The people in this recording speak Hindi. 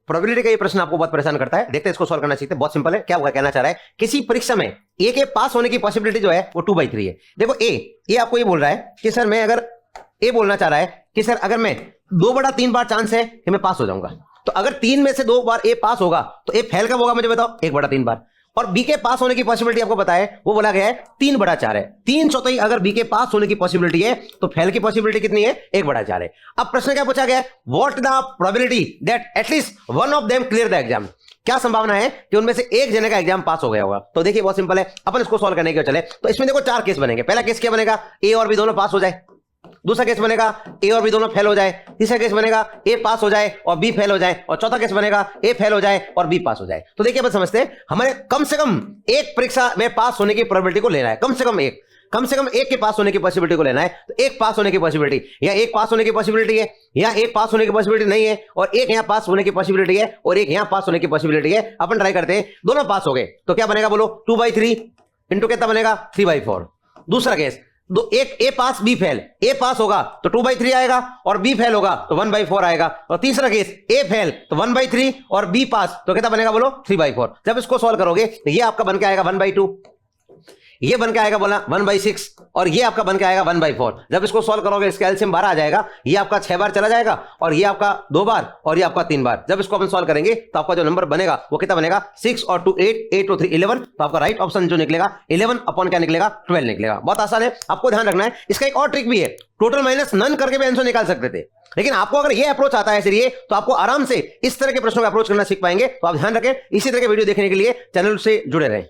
प्रोबेबिलिटी का ये प्रश्न आपको बहुत परेशान करता है, देखते हैं इसको सॉल्व करना सीखते हैं। बहुत सिंपल है, क्या होगा कहना चाह रहा है, किसी परीक्षा में ए के पास होने की पॉसिबिलिटी जो है वो 2/3 है। देखो ए आपको ये बोल रहा है कि सर मैं अगर ए बोलना चाह रहा है कि सर अगर मैं 2/3 बार चांस है कि मैं पास हो जाऊंगा, तो अगर 3 में से 2 बार ए पास होगा तो ए फेल कब होगा मुझे बताओ, 1/3 बार। और बी के पास होने की पॉसिबिलिटी आपको पता है, वो बोला गया है 3/4 है। 3/4 अगर बी के पास होने की पॉसिबिलिटी है तो फेल की पॉसिबिलिटी कितनी है, 1/4 है। अब प्रश्न क्या पूछा गया है, what the probability that at least one of them clear the exam, क्या संभावना है कि उनमें से एक जने का एग्जाम पास हो गया होगा। तो देखिए बहुत सिंपल है, अपन इसको सॉल्व करने के चले तो इसमें देखो 4 केस बनेंगे। पहला केस क्या बनेगा, ए और बी दोनों पास हो जाए। दूसरा केस बनेगा ए और बी दोनों फेल हो जाए। तीसरा केस बनेगा ए पास हो जाए और बी फेल हो जाए। और चौथा केस बनेगा ए फेल हो जाए और बी पास हो जाए। तो देखिए अपन समझते हैं, हमें कम से कम एक परीक्षा में पास होने की प्रोबेबिलिटी को लेना है, कम से कम एक के पास होने की पॉसिबिलिटी को लेना है। तो एक पास होने की पॉसिबिलिटी, या एक पास होने की पॉसिबिलिटी है, या एक पास होने की पॉसिबिलिटी नहीं है, और एक यहां पास होने की पॉसिबिलिटी है, और एक यहां पास होने की पॉसिबिलिटी है। अपन ट्राई करते हैं, दोनों पास हो गए तो क्या बनेगा बोलो, 2/3 इंटू कितना बनेगा, 3/4। दूसरा केस, एक ए पास बी फेल, ए पास होगा तो 2/3 आएगा और बी फेल होगा तो 1/4 आएगा। और तीसरा केस ए फेल तो 1/3 और बी पास तो कितना बनेगा बोलो, 3/4। जब इसको सॉल्व करोगे तो ये आपका बन के आएगा 1/2, ये बन के आएगा बोला 1/6, और ये आपका बन के आएगा 1/4। जब इसको सॉल्व करोगे इसका एलसीएम 12 आ जाएगा, ये आपका 6 बार चला जाएगा और ये आपका 2 बार और ये आपका 3 बार। जब इसको अपन सॉल्व करेंगे तो आपका जो नंबर बनेगा वो कितना बनेगा, 6 और 2 8, 8 और 3 11। तो आपका राइट ऑप्शन जो निकलेगा 11 अपॉन क्या निकलेगा, 12 निकलेगा। बहुत आसान है, आपको ध्यान रखना है। इसका एक और ट्रिक भी है, टोटल माइनस नन करके भी आंसर निकाल सकते थे, लेकिन आपको अगर ये अप्रोच आता है इसलिए तो आपको आराम से इस तरह के प्रश्नों का अप्रोच करना सीख पाएंगे। तो आप ध्यान रखें, इसी तरह के वीडियो देखने के लिए चैनल से जुड़े रहें।